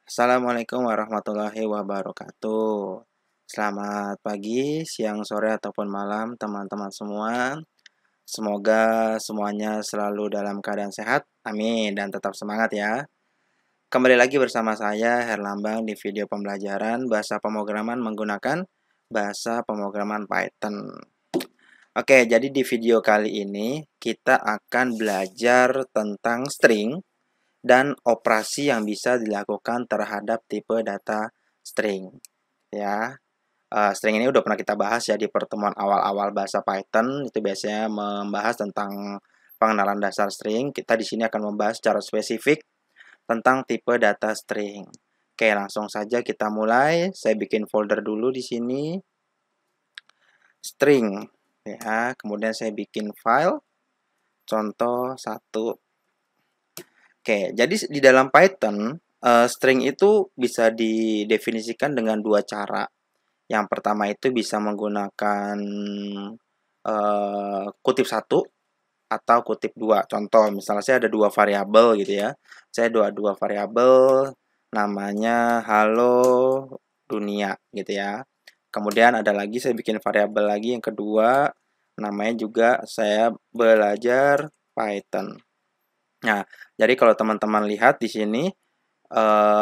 Assalamualaikum warahmatullahi wabarakatuh. Selamat pagi, siang, sore, ataupun malam, teman-teman semua. Semoga semuanya selalu dalam keadaan sehat. Amin. Dan tetap semangat ya. Kembali lagi bersama saya, Herlambang, di video pembelajaran bahasa pemrograman menggunakan bahasa pemrograman Python. Oke, jadi di video kali ini kita akan belajar tentang string dan operasi yang bisa dilakukan terhadap tipe data string. Ya, string ini udah pernah kita bahas ya di pertemuan awal-awal bahasa Python. Itu biasanya membahas tentang pengenalan dasar string. Kita di sini akan membahas secara spesifik tentang tipe data string. Oke, langsung saja kita mulai. Saya bikin folder dulu di sini, string. Ya, kemudian saya bikin file contoh 1. Oke, jadi di dalam Python, string itu bisa didefinisikan dengan dua cara. Yang pertama itu bisa menggunakan kutip satu atau kutip dua. Contoh, misalnya saya ada dua variabel gitu ya. Saya dua variabel, namanya halo dunia gitu ya. Kemudian ada lagi saya bikin variabel lagi yang kedua, namanya juga saya belajar Python. Nah, jadi kalau teman-teman lihat di sini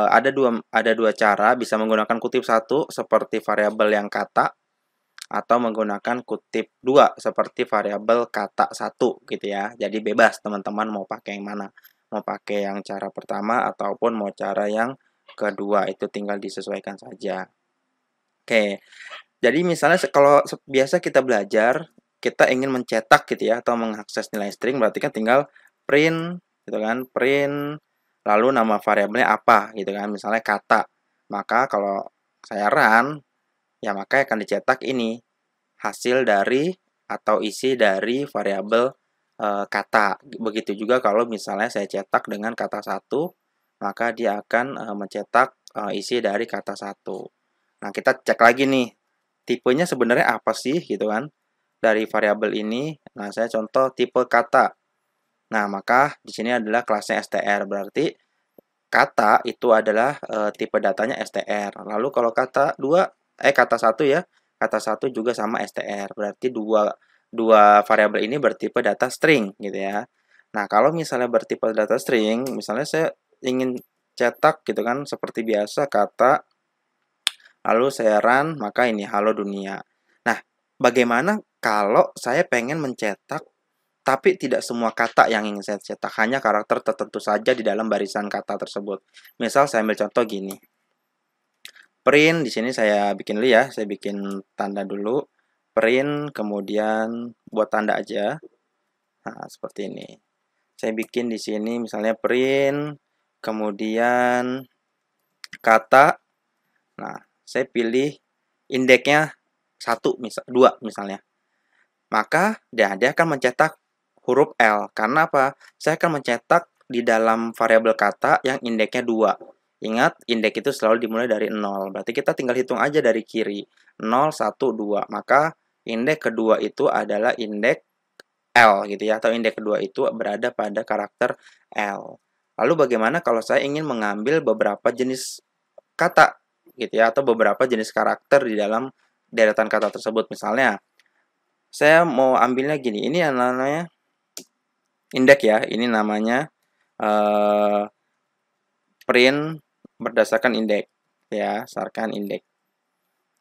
ada dua cara bisa menggunakan kutip satu seperti variabel yang kata atau menggunakan kutip dua seperti variabel kata satu gitu ya. Jadi bebas teman-teman mau pakai yang mana. Mau pakai yang cara pertama ataupun mau cara yang kedua itu tinggal disesuaikan saja. Oke. Jadi misalnya kalau biasa kita belajar, kita ingin mencetak gitu ya atau mengakses nilai string berarti kan tinggal print gitu kan, print lalu nama variabelnya apa gitu kan, misalnya kata. Maka kalau saya run ya maka akan dicetak ini hasil dari atau isi dari variabel kata. Begitu juga kalau misalnya saya cetak dengan kata satu, maka dia akan mencetak isi dari kata satu. Nah, kita cek lagi nih, tipenya sebenarnya apa sih gitu kan dari variabel ini. Nah, saya contoh tipe kata. Nah, maka di sini adalah kelasnya str. Berarti kata itu adalah tipe datanya str. Lalu kalau kata satu ya, kata satu juga sama str. Berarti dua dua variabel ini bertipe data string gitu ya. Nah, kalau misalnya bertipe data string, misalnya saya ingin cetak gitu kan seperti biasa kata, lalu saya run, maka ini halo dunia. Nah, bagaimana kalau saya pengen mencetak tapi tidak semua kata yang ingin saya cetak, hanya karakter tertentu saja di dalam barisan kata tersebut. Misal saya ambil contoh gini. Print di sini saya bikin dulu ya, saya bikin tanda dulu. Print kemudian buat tanda aja. Nah, seperti ini. Saya bikin di sini misalnya print kemudian kata. Nah, saya pilih indeksnya 2 misalnya. Maka dia akan mencetak huruf L. Karena apa? Saya akan mencetak di dalam variabel kata yang indeksnya 2. Ingat, indeks itu selalu dimulai dari 0. Berarti kita tinggal hitung aja dari kiri. 0, 1, 2. Maka indeks kedua itu adalah indeks L gitu ya. Atau indeks kedua itu berada pada karakter L. Lalu bagaimana kalau saya ingin mengambil beberapa jenis kata gitu ya. Atau beberapa jenis karakter di dalam deretan kata tersebut. Misalnya, saya mau ambilnya gini. Ini yang namanya indeks ya. Ini namanya print berdasarkan indeks ya, berdasarkan indeks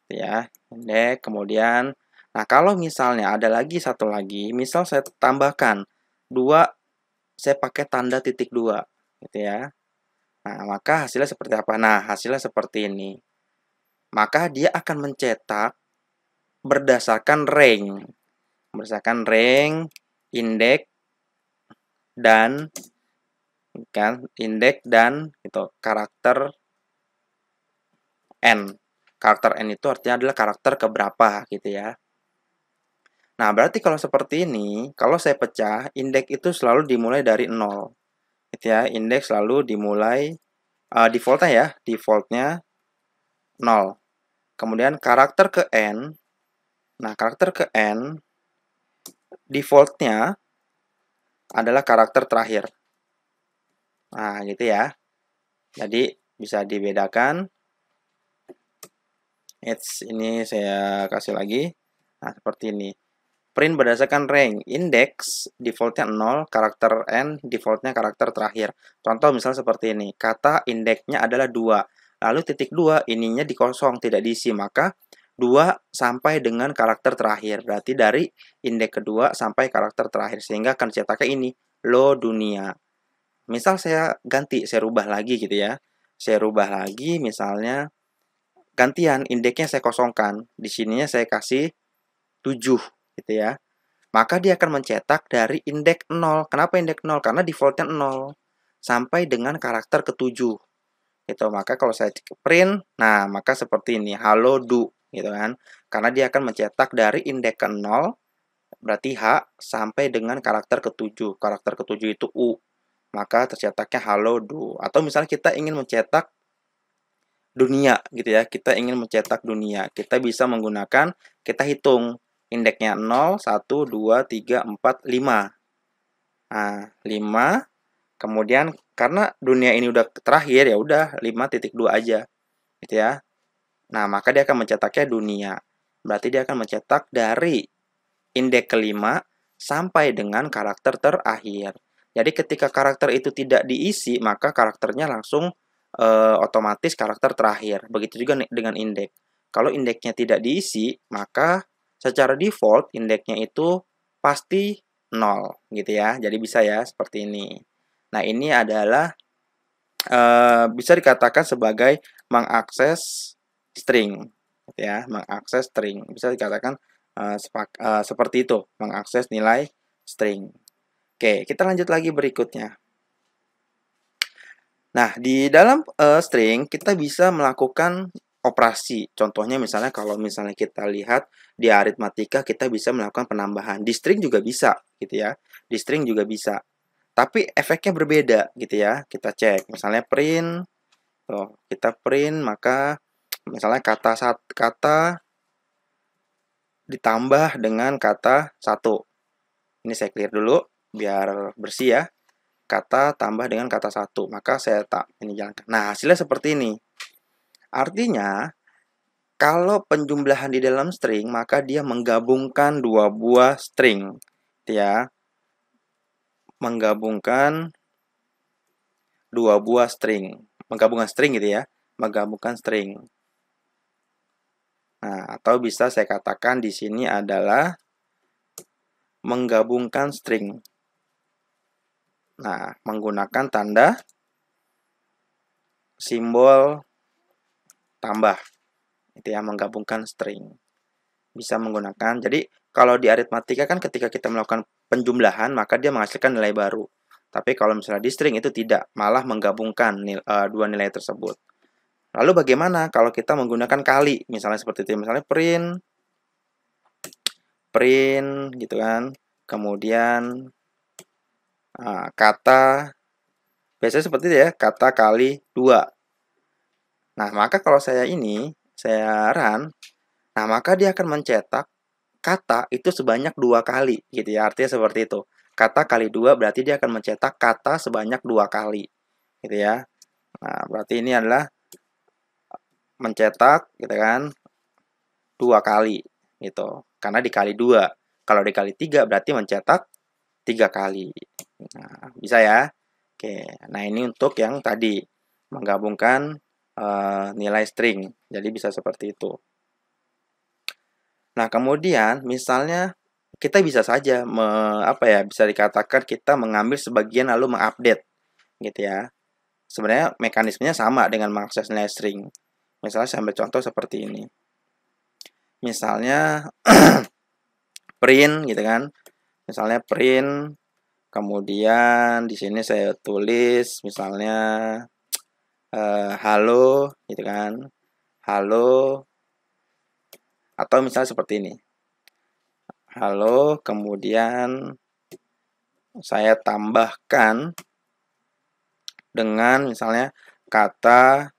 ya, indeks. Kemudian nah, kalau misalnya ada lagi satu lagi, misal saya tambahkan 2, saya pakai tanda titik 2 gitu ya. Nah, maka hasilnya seperti apa? Nah, hasilnya seperti ini. Maka dia akan mencetak berdasarkan rank. Berdasarkan rank, indeks dan kan indeks dan itu karakter n. Karakter n itu artinya adalah karakter keberapa gitu ya. Nah, berarti kalau seperti ini, kalau saya pecah, indeks itu selalu dimulai dari 0. Gitu ya, indeks selalu dimulai defaultnya ya, defaultnya 0. Kemudian karakter ke n. Nah, karakter ke n defaultnya adalah karakter terakhir. Nah, gitu ya. Jadi bisa dibedakan. Ini saya kasih lagi. Nah, seperti ini. Print berdasarkan rank, index defaultnya 0, karakter n defaultnya karakter terakhir. Contoh misal seperti ini, kata indeksnya adalah 2, lalu titik 2 ininya dikosong, tidak diisi, maka 2 sampai dengan karakter terakhir. Berarti dari indeks kedua sampai karakter terakhir, sehingga akan cetaknya ini, lo dunia. Misal saya ganti, saya rubah lagi gitu ya. Saya rubah lagi, misalnya gantian indeksnya saya kosongkan. Di sininya saya kasih 7 gitu ya. Maka dia akan mencetak dari indeks 0. Kenapa indeks 0? Karena defaultnya 0 sampai dengan karakter ketujuh. Gitu. Maka kalau saya print, nah maka seperti ini, halo du gitu kan. Karena dia akan mencetak dari indeks ke 0 berarti H sampai dengan karakter ketujuh. Karakter ketujuh itu U. Maka tercetaknya halo du. Atau misalnya kita ingin mencetak dunia gitu ya. Kita ingin mencetak dunia. Kita bisa menggunakan, kita hitung indeksnya 0, 1, 2, 3, 4, 5. Nah, 5. Kemudian karena dunia ini udah terakhir ya udah 5.2 aja. Gitu ya. Nah, maka dia akan mencetaknya dunia. Berarti dia akan mencetak dari indeks kelima sampai dengan karakter terakhir. Jadi ketika karakter itu tidak diisi, maka karakternya langsung otomatis karakter terakhir. Begitu juga dengan indeks. Kalau indeksnya tidak diisi, maka secara default indeksnya itu pasti 0 gitu ya. Jadi bisa ya seperti ini. Nah, ini adalah bisa dikatakan sebagai mengakses string gitu ya, mengakses string. Bisa dikatakan seperti itu, mengakses nilai string. Oke, kita lanjut lagi berikutnya. Nah, di dalam string kita bisa melakukan operasi. Contohnya misalnya kalau misalnya kita lihat di aritmatika kita bisa melakukan penambahan. Di string juga bisa gitu ya. Di string juga bisa. Tapi efeknya berbeda gitu ya. Kita cek. Misalnya print. Tuh, kita print maka misalnya kata ditambah dengan kata satu. Ini saya clear dulu biar bersih ya. Kata tambah dengan kata satu, maka saya tak ini jalankan. Nah, hasilnya seperti ini. Artinya, kalau penjumlahan di dalam string, maka dia menggabungkan dua buah string. Ya, menggabungkan dua buah string. Menggabungkan string gitu ya. Menggabungkan string. Nah, atau bisa saya katakan di sini adalah menggabungkan string. Nah, menggunakan tanda simbol tambah. Itu ya, menggabungkan string. Bisa menggunakan. Jadi, kalau di aritmatika kan ketika kita melakukan penjumlahan, maka dia menghasilkan nilai baru. Tapi kalau misalnya di string itu tidak, malah menggabungkan dua nilai tersebut. Lalu bagaimana kalau kita menggunakan kali? Misalnya seperti itu. Misalnya print gitu kan. Kemudian kata, biasanya seperti itu ya, kata kali 2. Nah, maka kalau saya run, nah maka dia akan mencetak kata itu sebanyak 2 kali gitu ya. Artinya seperti itu. Kata kali 2 berarti dia akan mencetak kata sebanyak 2 kali. Gitu ya. Nah, berarti ini adalah mencetak gitu kan 2 kali gitu. Karena dikali 2. Kalau dikali 3 berarti mencetak 3 kali. Nah, bisa ya. Oke. Nah, ini untuk yang tadi menggabungkan nilai string. Jadi bisa seperti itu. Nah, kemudian misalnya kita bisa saja bisa dikatakan kita mengambil sebagian lalu mengupdate gitu ya. Sebenarnya mekanismenya sama dengan mengakses nilai string. Misalnya saya ambil contoh seperti ini. Misalnya print gitu kan. Misalnya print kemudian di sini saya tulis misalnya halo gitu kan. Halo atau misalnya seperti ini. Halo, kemudian saya tambahkan dengan misalnya kata,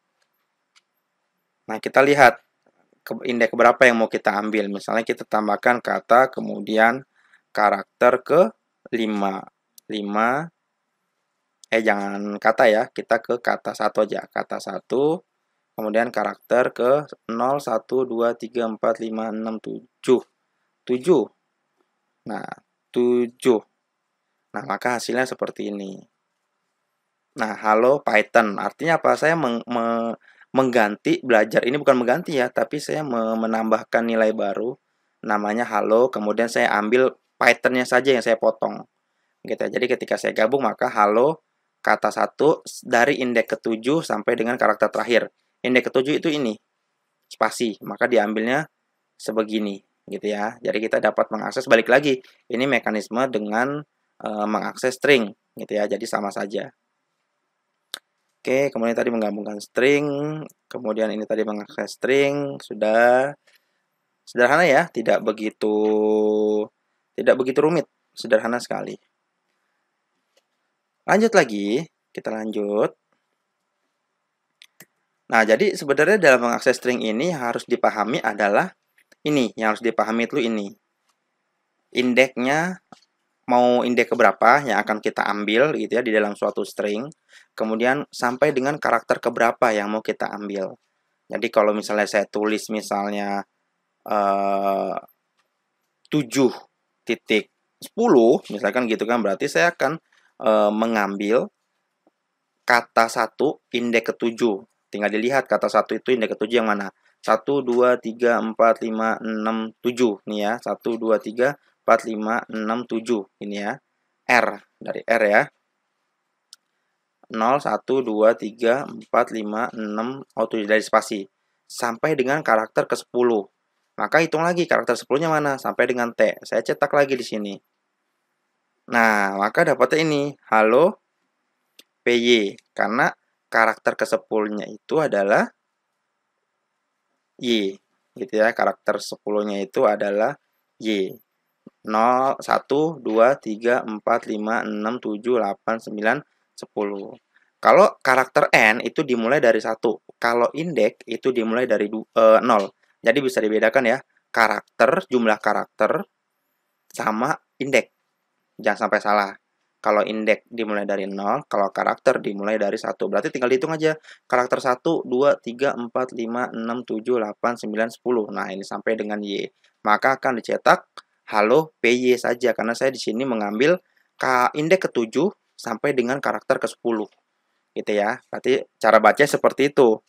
nah kita lihat indeks berapa yang mau kita ambil. Misalnya kita tambahkan kata, kemudian karakter ke 5. jangan kata ya, kita ke kata satu aja. Kata satu, kemudian karakter ke 0, 1, 2, 3, 4, 5, 6, 7. 7. Nah, 7. Nah, maka hasilnya seperti ini. Nah, halo Python. Artinya apa? Saya mengganti belajar. Ini bukan mengganti ya, tapi saya menambahkan nilai baru. Namanya halo, kemudian saya ambil Python-nya saja yang saya potong. Gitu. Jadi ketika saya gabung, maka halo kata satu dari indeks ke-7 sampai dengan karakter terakhir. Indeks ke-7 itu ini, spasi. Maka diambilnya sebegini. Gitu ya. Jadi kita dapat mengakses, balik lagi. Ini mekanisme dengan mengakses string. Gitu ya. Jadi sama saja. Oke, kemudian tadi menggabungkan string, kemudian ini tadi mengakses string, sudah sederhana ya, tidak begitu rumit, sederhana sekali. Lanjut lagi, kita lanjut. Nah, jadi sebenarnya dalam mengakses string ini harus dipahami adalah ini, yang harus dipahami itu ini. Indeksnya mau indeks keberapa yang akan kita ambil gitu ya di dalam suatu string, kemudian sampai dengan karakter keberapa yang mau kita ambil. Jadi kalau misalnya saya tulis misalnya 7.10 misalkan gitu kan, berarti saya akan mengambil kata satu indeks ke-7. Tinggal dilihat kata satu itu indeks ke-7 yang mana. 1, 2, 3, 4, 5, 6, 7. Nih ya, 1, 2, 3, 4, 5, 6, 7. Ini ya, R. Dari R ya. 0, 1, 2, 3, 4, 5, 6, 7 dari spasi. Sampai dengan karakter ke-10. Maka hitung lagi karakter 10-nya mana sampai dengan T. Saya cetak lagi di sini. Nah, maka dapatnya ini, halo PY. Karena karakter ke-10-nya itu adalah Y. Gitu ya, karakter 10-nya itu adalah Y. 0, 1, 2, 3, 4, 5, 6, 7, 8, 9, 10. Kalau karakter N itu dimulai dari 1. Kalau indeks itu dimulai dari 0. Jadi bisa dibedakan ya, karakter, jumlah karakter sama indeks. Jangan sampai salah. Kalau indeks dimulai dari 0, kalau karakter dimulai dari 1. Berarti tinggal dihitung aja. Karakter 1, 2, 3, 4, 5, 6, 7, 8, 9, 10. Nah, ini sampai dengan Y. Maka akan dicetak halo PY saja. Karena saya di sini mengambil indeks ke-7 sampai dengan karakter ke-10. Gitu ya. Berarti cara baca seperti itu.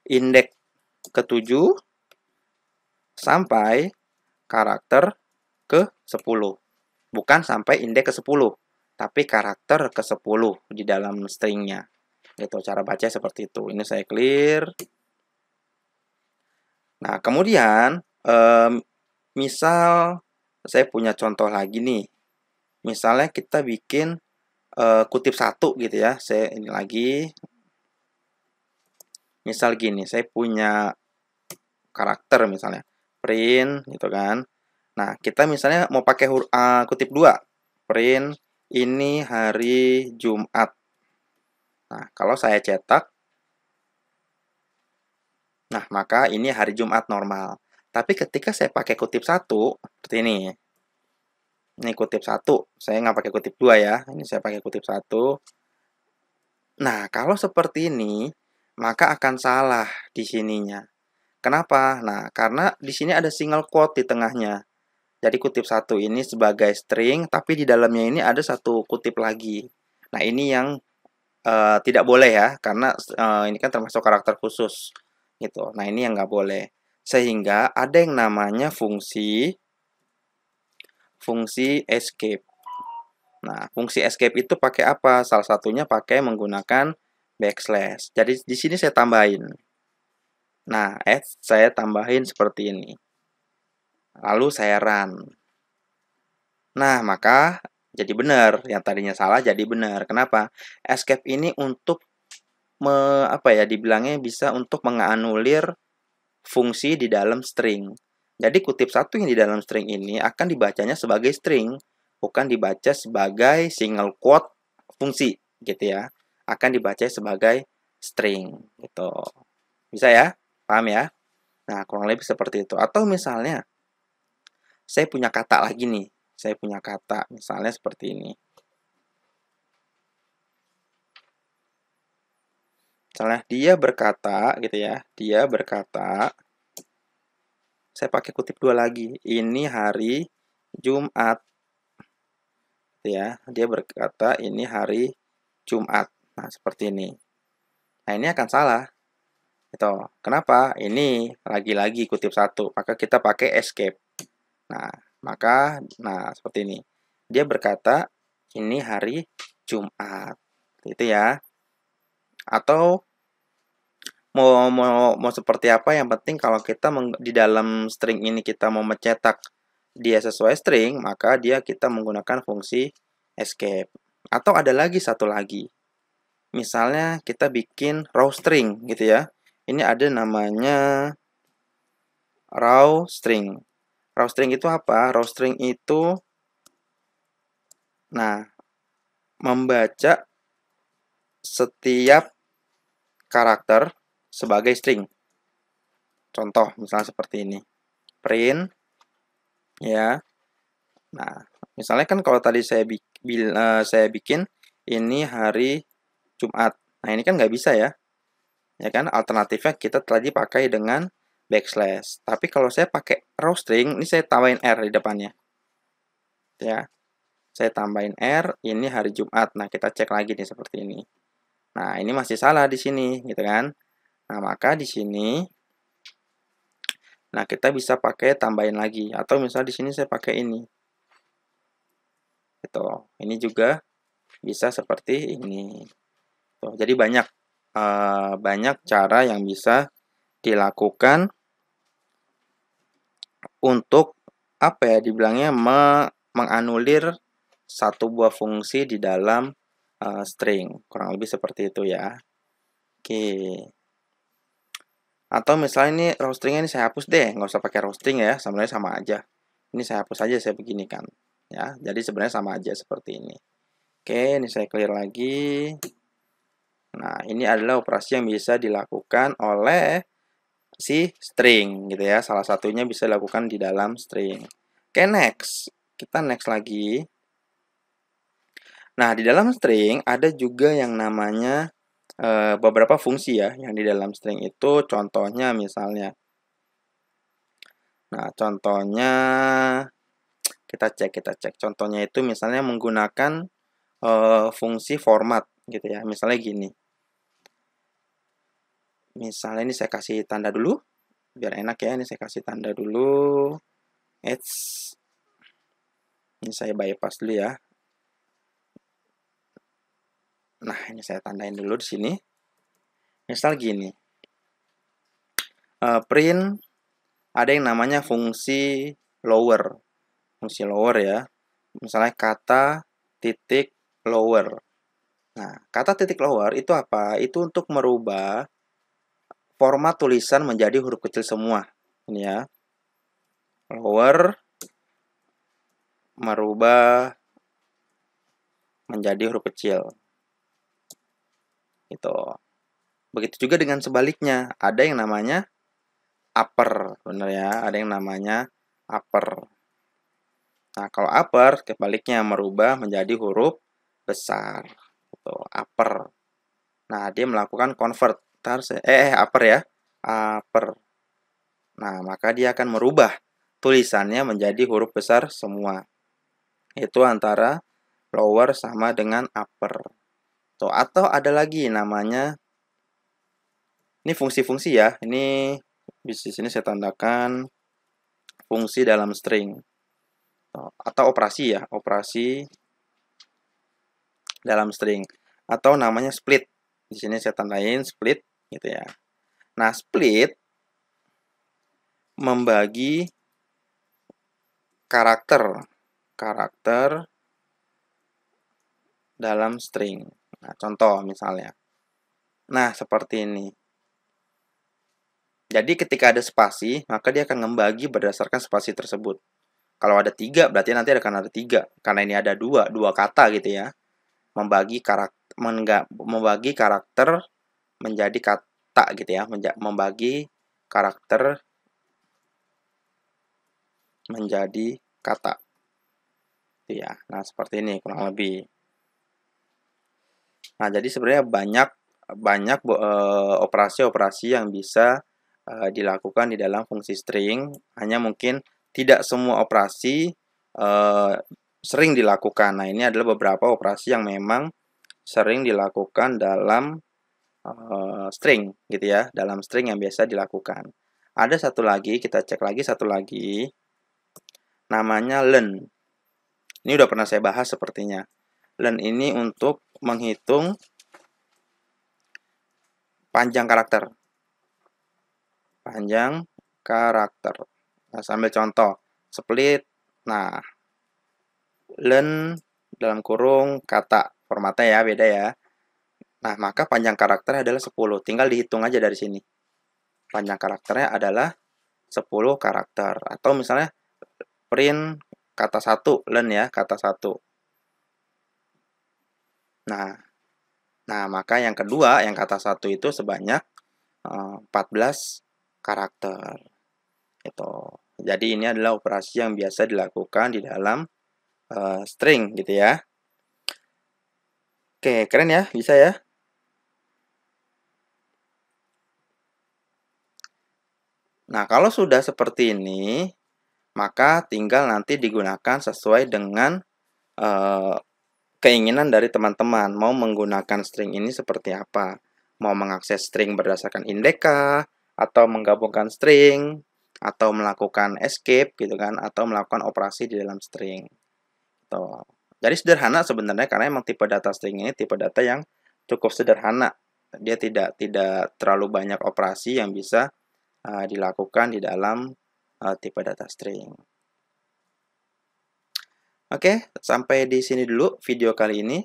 Indeks ke-7 sampai karakter ke-10. Bukan sampai indeks ke-10, tapi karakter ke-10 di dalam stringnya. Gitu, cara baca seperti itu. Ini saya clear. Nah, kemudian, misal saya punya contoh lagi nih. Misalnya kita bikin kutip satu gitu ya. Saya ini lagi. Misal gini, saya punya karakter misalnya. Print gitu kan. Nah, kita misalnya mau pakai kutip 2. Print ini hari Jumat. Nah, kalau saya cetak, nah maka ini hari Jumat normal. Tapi ketika saya pakai kutip 1, seperti ini. Ini kutip 1, saya nggak pakai kutip 2 ya. Ini saya pakai kutip 1. Nah, kalau seperti ini, maka akan salah di sininya. Kenapa? Nah, karena di sini ada single quote di tengahnya. Jadi kutip 1 ini sebagai string, tapi di dalamnya ini ada satu kutip lagi. Nah, ini yang tidak boleh ya, karena ini kan termasuk karakter khusus gitu. Nah, ini yang nggak boleh. Sehingga ada yang namanya fungsi escape. Nah, fungsi escape itu pakai apa? Salah satunya pakai menggunakan backslash. Jadi di sini saya tambahin. Nah, saya tambahin seperti ini. Lalu saya run. Nah, maka jadi benar. Yang tadinya salah jadi benar. Kenapa? Escape ini untuk dibilangnya bisa untuk menganulir fungsi di dalam string. Jadi kutip 1 yang di dalam string ini akan dibacanya sebagai string, bukan dibaca sebagai single quote fungsi gitu ya. Akan dibaca sebagai string gitu. Bisa ya? Paham ya? Nah, kurang lebih seperti itu. Atau misalnya saya punya kata lagi nih. Saya punya kata misalnya seperti ini. Misalnya dia berkata gitu ya, dia berkata, saya pakai kutip dua lagi, ini hari Jumat, gitu ya. Dia berkata ini hari Jumat. Nah, seperti ini. Nah, ini akan salah. Gitu. Kenapa? Ini lagi-lagi kutip satu, maka kita pakai escape. Nah, seperti ini. Dia berkata ini hari Jumat. Itu ya. Atau mau seperti apa, yang penting kalau kita di dalam string ini kita mau mencetak dia sesuai string, maka kita menggunakan fungsi escape. Atau ada lagi satu lagi, misalnya kita bikin raw string gitu ya. Ini ada namanya raw string. Raw string itu apa? Raw string itu membaca setiap karakter sebagai string. Contoh misalnya seperti ini, print ya. Nah, misalnya kan kalau tadi saya bikin ini hari Jumat. Nah, ini kan nggak bisa ya. Ya kan, alternatifnya kita tadi pakai dengan backslash. Tapi kalau saya pakai raw string, ini saya tambahin R di depannya. Ya. Saya tambahin R, ini hari Jumat. Nah, kita cek lagi nih seperti ini. Nah, ini masih salah di sini, gitu kan. Nah, maka di sini kita bisa pakai tambahin lagi, atau misal di sini saya pakai ini. Gitu. Ini juga bisa seperti ini. Tuh, jadi banyak cara yang bisa dilakukan untuk apa ya, dibilangnya menganulir satu buah fungsi di dalam string. Kurang lebih seperti itu ya. Oke. Atau misalnya ini raw stringnya ini saya hapus deh, nggak usah pakai raw string ya, sebenarnya sama aja. Ini saya hapus aja, saya beginikan. Ya, jadi sebenarnya sama aja seperti ini. Oke, ini saya clear lagi. Nah, ini adalah operasi yang bisa dilakukan oleh si string gitu ya. Salah satunya bisa dilakukan di dalam string. Oke, next. Kita next lagi. Nah, di dalam string ada juga yang namanya beberapa fungsi ya yang di dalam string itu. Contohnya misalnya. Nah, contohnya kita cek. Contohnya itu misalnya menggunakan fungsi format gitu ya. Misalnya gini. Misalnya ini saya kasih tanda dulu biar enak ya. Ini saya kasih tanda dulu. Ini saya bypass dulu ya. Nah, ini saya tandain dulu di sini. Misal gini. Print ada yang namanya fungsi lower. Fungsi lower ya. Misalnya kata titik lower. Nah, kata titik lower itu apa? Itu untuk merubah format tulisan menjadi huruf kecil semua. Ini ya. Lower merubah menjadi huruf kecil. Itu. Begitu juga dengan sebaliknya. Ada yang namanya upper, benar ya. Ada yang namanya upper. Nah, kalau upper kebaliknya merubah menjadi huruf besar. Itu upper. Nah, dia melakukan convert. Upper ya. Upper. Nah, maka dia akan merubah tulisannya menjadi huruf besar semua. Itu antara lower sama dengan upper. Tuh, atau ada lagi namanya, ini fungsi-fungsi ya. Ini di sini saya tandakan fungsi dalam string. Atau operasi ya, operasi dalam string. Atau namanya split. Di sini saya tandain split gitu ya. Nah, split membagi karakter dalam string. Nah, contoh misalnya. Nah, seperti ini. Jadi ketika ada spasi, maka dia akan membagi berdasarkan spasi tersebut. Kalau ada 3, berarti nanti akan ada 3. Karena ini ada dua kata gitu ya. Membagi karakter menjadi kata gitu ya. Membagi karakter menjadi kata. Itu ya. Nah, seperti ini kurang lebih. Nah, jadi sebenarnya banyak banyak operasi-operasi yang bisa dilakukan di dalam fungsi string, hanya mungkin tidak semua operasi sering dilakukan. Nah, ini adalah beberapa operasi yang memang sering dilakukan dalam string gitu ya, dalam string yang biasa dilakukan. Ada satu lagi, kita cek lagi satu lagi, namanya len. Ini udah pernah saya bahas sepertinya. Len ini untuk menghitung panjang karakter. Panjang karakter. Nah, sambil contoh, split. Nah, len dalam kurung kata, formatnya ya, beda ya. Nah, maka panjang karakter adalah 10. Tinggal dihitung aja dari sini. Panjang karakternya adalah 10 karakter. Atau misalnya print kata 1, len ya, kata 1. Nah, maka yang kedua, yang kata 1 itu sebanyak 14 karakter. Itu. Jadi ini adalah operasi yang biasa dilakukan di dalam string gitu ya. Oke, keren ya, bisa ya. Nah, kalau sudah seperti ini, maka tinggal nanti digunakan sesuai dengan keinginan dari teman-teman. Mau menggunakan string ini seperti apa? Mau mengakses string berdasarkan indeks atau menggabungkan string, atau melakukan escape gitu kan, atau melakukan operasi di dalam string. Tuh. Jadi sederhana sebenarnya karena emang tipe data string ini tipe data yang cukup sederhana. Dia tidak terlalu banyak operasi yang bisa dilakukan di dalam tipe data string. Oke, sampai di sini dulu video kali ini.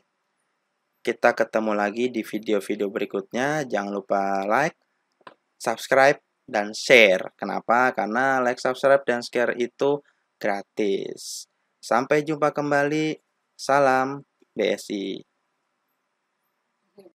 Kita ketemu lagi di video-video berikutnya. Jangan lupa like, subscribe, dan share. Kenapa? Karena like, subscribe, dan share itu gratis. Sampai jumpa kembali. Salam BSI.